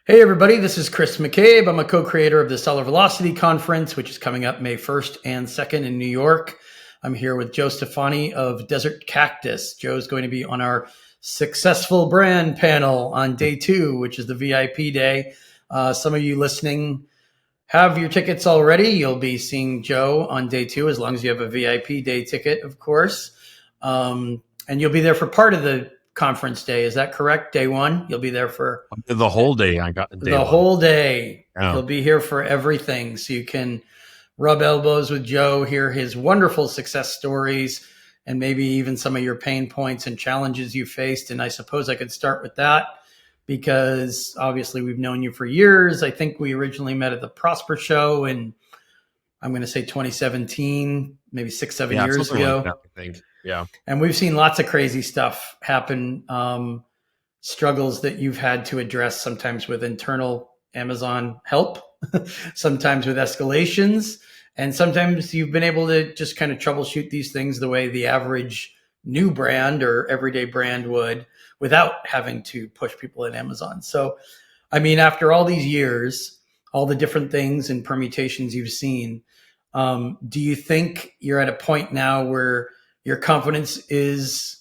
Hey, everybody, this is Chris McCabe. I'm a co-creator of the Seller Velocity Conference, which is coming up May 1st and 2nd in New York. I'm here with Joe Stefani of Desert Cactus. Joe's going to be on our Successful Brand panel on day 2, which is the VIP day. Some of you listening have your tickets already. You'll be seeing Joe on day 2, as long as you have a VIP day ticket, of course. And you'll be there for part of the conference day. Is that correct? Day 1, you'll be there for the whole day. I got day the one. whole day. Yeah. He'll be here for everything. So you can rub elbows with Joe, hear his wonderful success stories, and maybe even some of your pain points and challenges you faced. And I suppose I could start with that because obviously we've known you for years. I think we originally met at the Prosper Show in, I'm going to say 2017, maybe 6-7 years ago. Like that, I think. Yeah. And we've seen lots of crazy stuff happen. Struggles that you've had to address, sometimes with internal Amazon help, sometimes with escalations, and sometimes you've been able to just kind of troubleshoot these things the way the average new brand or everyday brand would without having to push people at Amazon. So, I mean, after all these years, all the different things and permutations you've seen, do you think you're at a point now where your confidence is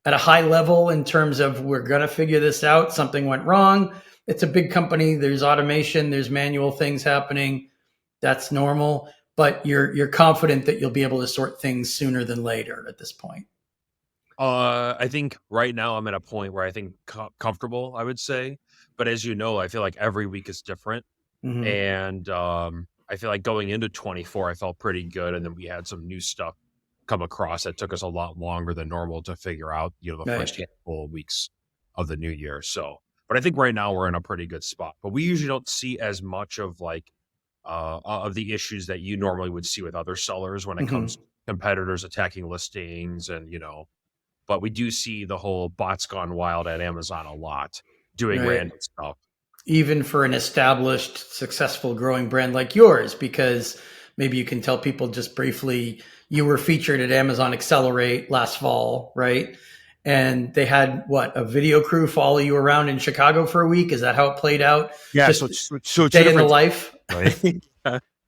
at a high level in terms of we're going to figure this out? Something went wrong. It's a big company. There's automation. There's manual things happening. That's normal. But you're confident that you'll be able to sort things sooner than later at this point. I think right now I'm at a point where I think comfortable, I would say. But as you know, I feel like every week is different. Mm-hmm. And I feel like going into 24, I felt pretty good. And then we had some new stuff come across that took us a lot longer than normal to figure out, the first handful of weeks of the new year. So, but I think right now we're in a pretty good spot. But we usually don't see as much of of the issues that you normally would see with other sellers when it comes to competitors attacking listings and, but we do see the whole bots gone wild at Amazon a lot, doing random stuff. Even for an established, successful, growing brand like yours, because maybe you can tell people just briefly, you were featured at Amazon Accelerate last fall, right? And they had a video crew follow you around in Chicago for a week. Is that how it played out? Yeah. Just so day in the life. Right?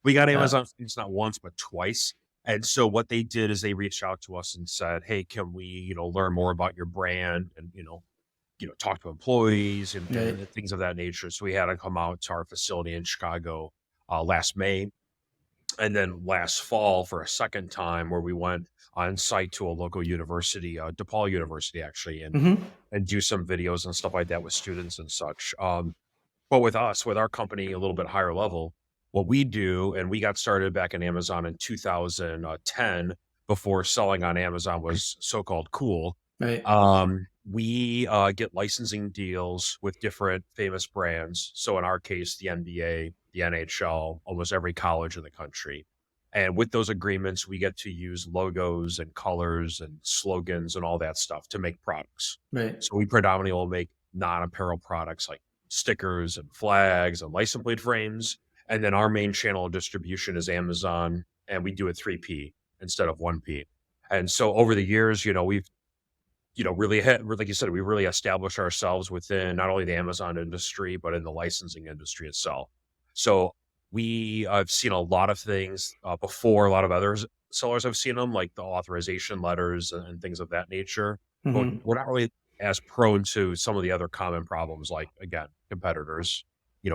We got Amazon students not once, but twice. And so what they did is they reached out to us and said, hey, can we, learn more about your brand and, talk to employees and things of that nature. So we had to come out to our facility in Chicago last May. And then last fall for a second time where we went on site to a local university, DePaul University, actually, and do some videos and stuff like that with students and such. But with us, with our company, a little bit higher level, what we do, and we got started back in Amazon in 2010 before selling on Amazon was so-called cool. Right. We get licensing deals with different famous brands. So in our case, the NBA, the NHL, almost every college in the country. And with those agreements, we get to use logos and colors and slogans and all that stuff to make products. Right. So we predominantly will make non-apparel products like stickers and flags and license plate frames. And then our main channel of distribution is Amazon, and we do it 3P instead of 1P. And so over the years, we've really like you said, we really established ourselves within not only the Amazon industry, but in the licensing industry itself. So I've seen a lot of things before a lot of other sellers have seen them, like the authorization letters and things of that nature. But we're not really as prone to some of the other common problems, like, again, competitors,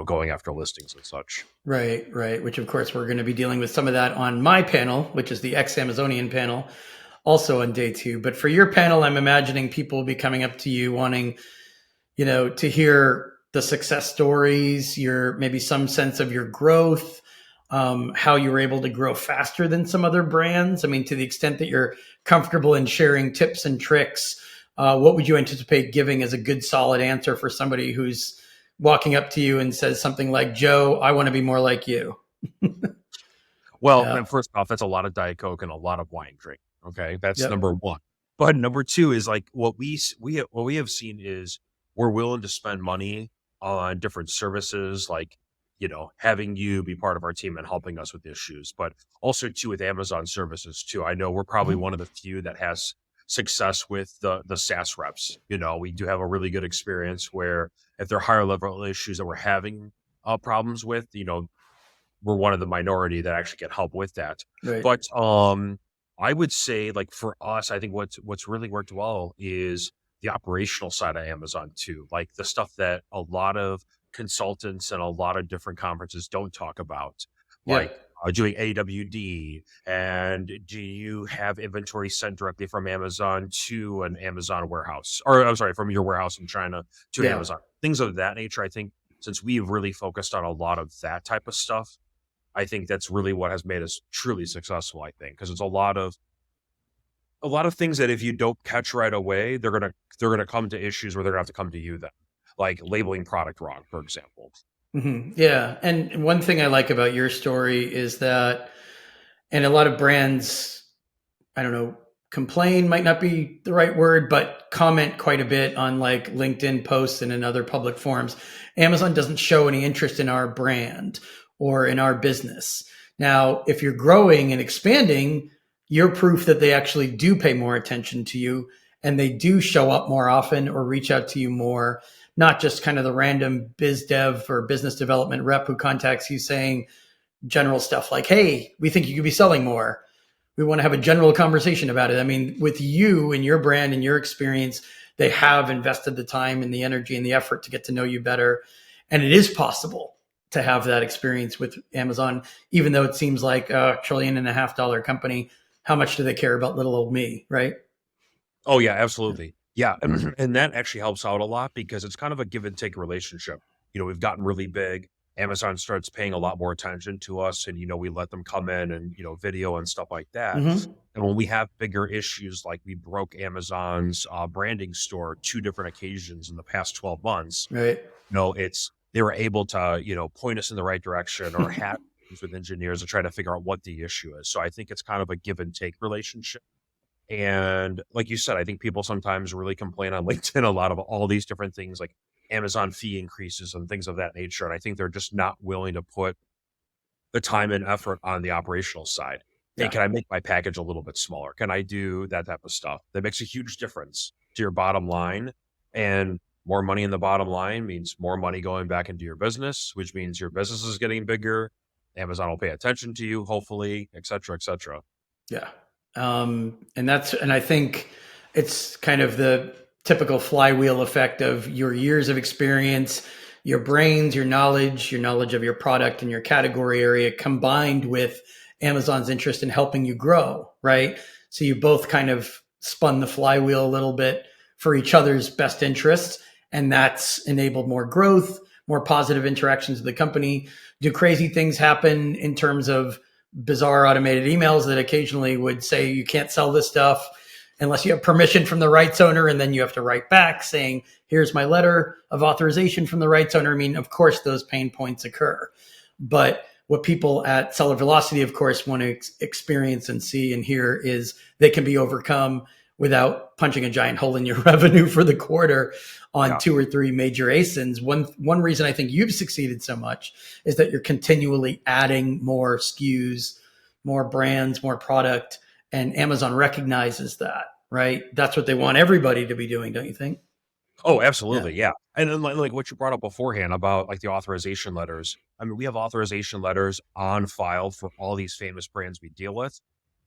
going after listings and such. Right. Which, of course, we're going to be dealing with some of that on my panel, which is the ex-Amazonian panel, also on day 2. But for your panel, I'm imagining people will be coming up to you wanting, to hear the success stories, maybe some sense of your growth, how you were able to grow faster than some other brands. I mean, to the extent that you're comfortable in sharing tips and tricks, what would you anticipate giving as a good, solid answer for somebody who's walking up to you and says something like, Joe, I want to be more like you? Well, first off, that's a lot of Diet Coke and a lot of wine drink. Okay. That's number one. But number two is like what we have seen is we're willing to spend money on different services, like, having you be part of our team and helping us with issues, but also too with Amazon services too. I know we're probably one of the few that has success with the SaaS reps. We do have a really good experience where if there are higher level issues that we're having problems with, we're one of the minority that actually get help with that. Right. But I would say, like, for us, I think what's really worked well is the operational side of Amazon too, like the stuff that a lot of consultants and a lot of different conferences don't talk about, Yeah. like doing AWD, and do you have inventory sent directly from Amazon to an Amazon warehouse, or I'm sorry, from your warehouse in China to an Yeah. Amazon, things of that nature. I think since we've really focused on a lot of that type of stuff, I think that's really what has made us truly successful, I think, because it's a lot of things that if you don't catch right away, they're gonna come to issues where they're gonna have to come to you then, like labeling product wrong, for example. Yeah. And one thing I like about your story is that, and a lot of brands, I don't know, complain might not be the right word, but comment quite a bit on like LinkedIn posts and in other public forums. Amazon doesn't show any interest in our brand or in our business. Now, if you're growing and expanding, you're proof that they actually do pay more attention to you and they do show up more often or reach out to you more, not just kind of the random biz dev or business development rep who contacts you saying general stuff like, hey, we think you could be selling more. We want to have a general conversation about it. I mean, with you and your brand and your experience, they have invested the time and the energy and the effort to get to know you better. And it is possible to have that experience with Amazon, even though it seems like $1.5 trillion company. How much do they care about little old me, right? Oh yeah, absolutely. Yeah. And that actually helps out a lot because it's kind of a give and take relationship. We've gotten really big. Amazon starts paying a lot more attention to us, and we let them come in and video and stuff like that. Mm-hmm. And when we have bigger issues, like we broke Amazon's branding store 2 different occasions in the past 12 months, Right. it's they were able to point us in the right direction or have meetings with engineers to try to figure out what the issue is. So I think it's kind of a give and take relationship. And like you said, I think people sometimes really complain on LinkedIn a lot of all these different things, like Amazon fee increases and things of that nature. And I think they're just not willing to put the time and effort on the operational side. Hey, Yeah. can I make my package a little bit smaller? Can I do that type of stuff? That makes a huge difference to your bottom line. And more money in the bottom line means more money going back into your business, which means your business is getting bigger. Amazon will pay attention to you, hopefully, et cetera, et cetera. Yeah. And I think it's kind of the typical flywheel effect of your years of experience, your brains, your knowledge of your product and your category area combined with Amazon's interest in helping you grow, right? So you both kind of spun the flywheel a little bit for each other's best interests. And that's enabled more growth, more positive interactions with the company. Do crazy things happen in terms of bizarre automated emails that occasionally would say you can't sell this stuff unless you have permission from the rights owner, and then you have to write back saying, here's my letter of authorization from the rights owner. I mean, of course, those pain points occur. But what people at Seller Velocity, of course, want to experience and see and hear is they can be overcome without punching a giant hole in your revenue for the quarter on Yeah. 2 or 3 major ASINs. One reason I think you've succeeded so much is that you're continually adding more SKUs, more brands, more product, and Amazon recognizes that, right? That's what they want everybody to be doing, don't you think? Oh, Yeah. absolutely, yeah. And then, like what you brought up beforehand about like the authorization letters. I mean, we have authorization letters on file for all these famous brands we deal with.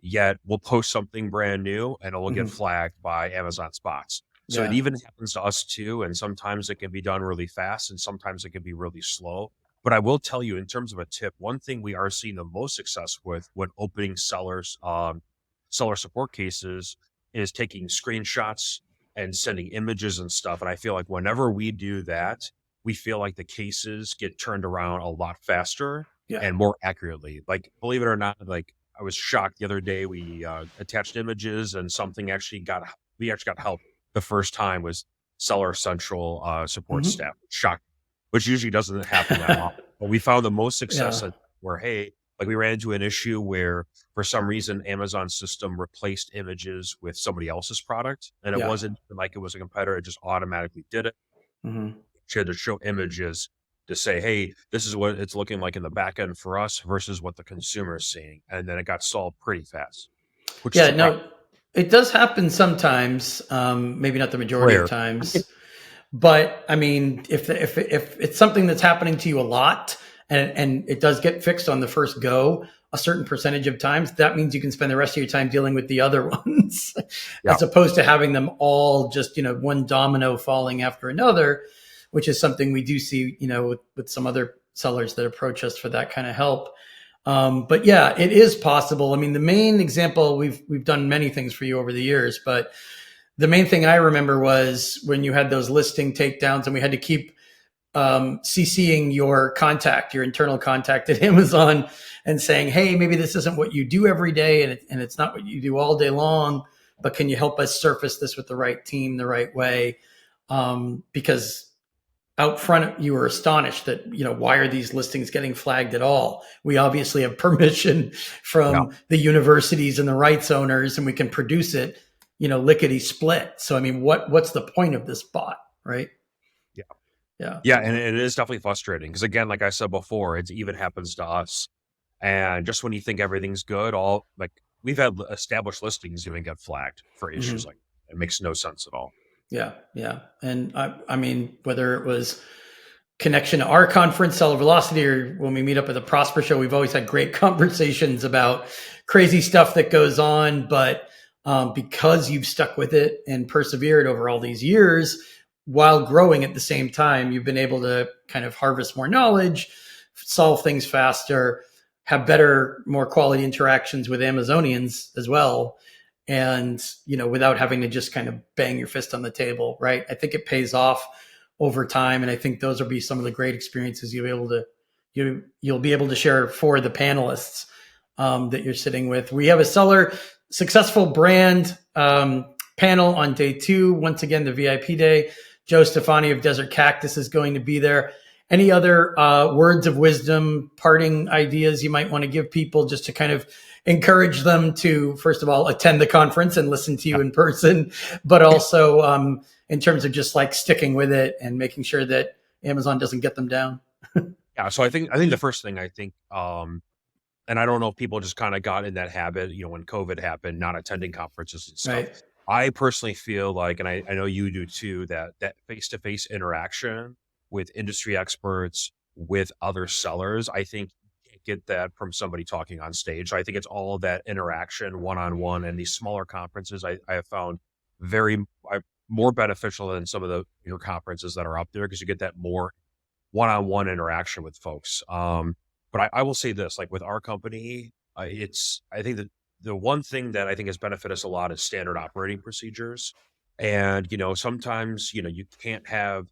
Yet we'll post something brand new and it will get Mhm. flagged by Amazon spots. So it Yeah. even happens to us too. And sometimes it can be done really fast and sometimes it can be really slow. But I will tell you, in terms of a tip, one thing we are seeing the most success with when opening seller support cases is taking screenshots and sending images and stuff. And I feel like whenever we do that, we feel like the cases get turned around a lot faster Yeah. and more accurately. Like, believe it or not, like I was shocked the other day. We attached images and we actually got help the first time was Seller Central support Mhm. staff. Shocked, which usually doesn't happen that often. But we found the most success Yeah. where, hey, like we ran into an issue where for some reason Amazon's system replaced images with somebody else's product, and it Yeah. wasn't like it was a competitor; it just automatically did it. Mhm. She had to show images to say, "Hey, this is what it's looking like in the back end for us versus what the consumer is seeing," and then it got solved pretty fast, which is Yeah, surprising. no, It does happen sometimes, maybe not the majority of Rare. times. But I mean, if it's something that's happening to you a lot, and it does get fixed on the first go a certain percentage of times, that means you can spend the rest of your time dealing with the other ones, Yeah. as opposed to having them all just, one domino falling after another, which is something we do see, with some other sellers that approach us for that kind of help. But yeah, it is possible. I mean, the main example, we've done many things for you over the years, but the main thing I remember was when you had those listing takedowns and we had to keep CCing your contact, your internal contact at Amazon, and saying, hey, maybe this isn't what you do every day, and it's not what you do all day long, but can you help us surface this with the right team, the right way? Because out front, you were astonished that, why are these listings getting flagged at all? We obviously have permission Yeah. from the universities and the rights owners, and we can produce it, lickety split. So, I mean, what's the point of this bot, right? Yeah. Yeah. Yeah. And it is definitely frustrating because, again, like I said before, it even happens to us. And just when you think everything's good, we've had established listings even get flagged for issues Mm-hmm. like that. It makes no sense at all. Yeah. Yeah. And I mean, whether it was connection to our conference, Seller Velocity, or when we meet up at the Prosper Show, we've always had great conversations about crazy stuff that goes on. But because you've stuck with it and persevered over all these years while growing at the same time, you've been able to kind of harvest more knowledge, solve things faster, have better, more quality interactions with Amazonians as well. And, without having to just kind of bang your fist on the table, right? I think it pays off over time. And I think those will be some of the great experiences you'll be able to share for the panelists that you're sitting with. We have a seller successful brand panel on day 2. Once again, the VIP day. Joe Stefani of Desert Cactus is going to be there. Any other words of wisdom, parting ideas you might want to give people just to kind of encourage them to, first of all, attend the conference and listen to you in person, but also in terms of just like sticking with it and making sure that Amazon doesn't get them down? Yeah. So I think the first thing and I don't know if people just kind of got in that habit, when COVID happened, not attending conferences and stuff. Right. I personally feel like, and I know you do too, that face-to-face interaction with industry experts, with other sellers, I think you can't get that from somebody talking on stage. I think it's all that interaction one-on-one, and these smaller conferences I have found more beneficial than some of the your conferences that are up there, because you get that more one-on-one interaction with folks. But I will say this, like with our company, I think that the one thing that I think has benefited us a lot is standard operating procedures. And, sometimes, you can't have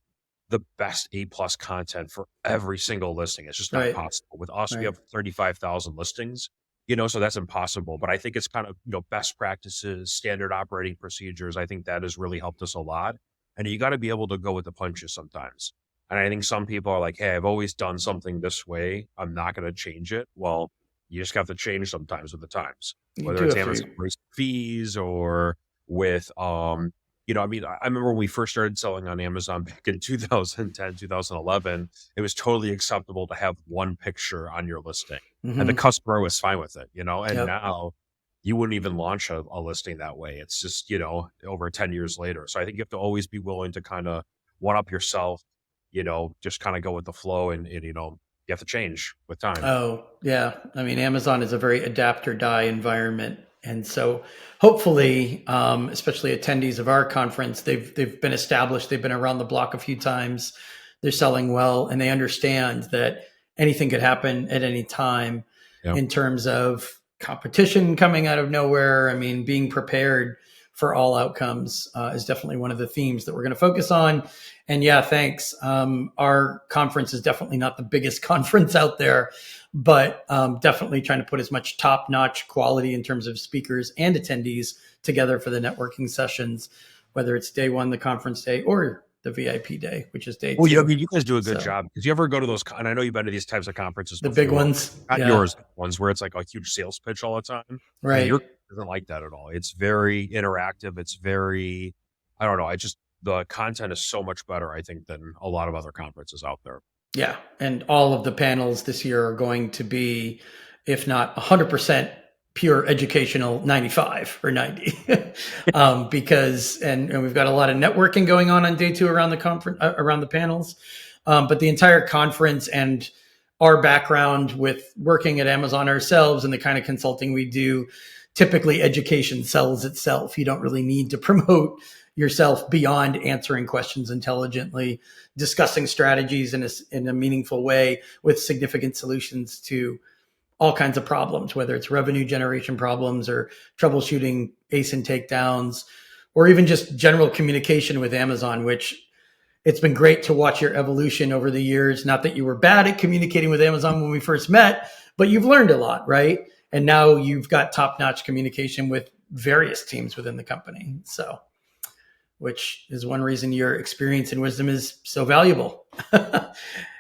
the best A+ content for every single listing. It's just not Right. possible. With us, we Right. have 35,000 listings, so that's impossible. But I think it's kind of, best practices, standard operating procedures. I think that has really helped us a lot. And you got to be able to go with the punches sometimes. And I think some people are like, hey, I've always done something this way, I'm not going to change it. Well, you just have to change sometimes with the times, You whether do it's have Amazon to. raising fees or with, I mean, I remember when we first started selling on Amazon back in 2010, 2011, it was totally acceptable to have one picture on your listing, and the Mm-hmm. customer was fine with it, and Yep. now you wouldn't even launch a listing that way. It's just, over 10 years later. So I think you have to always be willing to kind of one up yourself, just kind of go with the flow, and you have to change with time. Oh, yeah. I mean, Amazon is a very adapt or die environment. And so hopefully, especially attendees of our conference, they've been established, they've been around the block a few times, they're selling well, and they understand that anything could happen at any time Yeah. in terms of competition coming out of nowhere. I mean, being prepared for all outcomes is definitely one of the themes that we're going to focus on. And yeah, thanks. Our conference is definitely not the biggest conference out there, but definitely trying to put as much top-notch quality in terms of speakers and attendees together for the networking sessions, whether it's day 1, the conference day, or the VIP day, which is day Well, 2. I mean, you guys do a good So job. Did you ever go to those? And I know you've been to these types of conferences the big before. ones, Not yeah, yours, ones where it's like a huge sales pitch all the time. And right. your isn't like that at all. It's very interactive. It's very, I don't know. The content is so much better, I think, than a lot of other conferences out there. Yeah, and all of the panels this year are going to be, if not 100% pure educational 95 or 90 because and we've got a lot of networking going on day 2 around the conference, around the panels, but the entire conference and our background with working at Amazon ourselves and the kind of consulting we do, typically education sells itself. You don't really need to promote yourself beyond answering questions intelligently, discussing strategies in a meaningful way with significant solutions to all kinds of problems, whether it's revenue generation problems or troubleshooting ASIN takedowns, or even just general communication with Amazon, which it's been great to watch your evolution over the years. Not that you were bad at communicating with Amazon when we first met, but you've learned a lot, right? And now you've got top-notch communication with various teams within the company. So, which is one reason your experience and wisdom is so valuable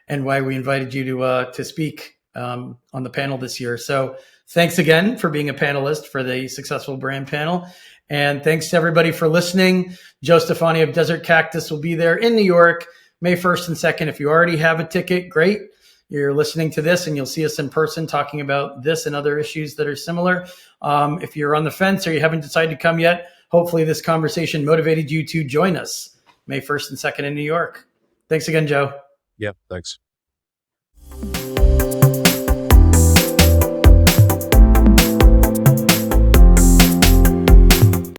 and why we invited you to speak on the panel this year. So thanks again for being a panelist for the Successful Brand Panel. And thanks to everybody for listening. Joe Stefani of Desert Cactus will be there in New York, May 1st and 2nd. If you already have a ticket, great. You're listening to this and you'll see us in person talking about this and other issues that are similar. If you're on the fence or you haven't decided to come yet, hopefully this conversation motivated you to join us May 1st and 2nd in New York. Thanks again, Joe. Yeah, thanks.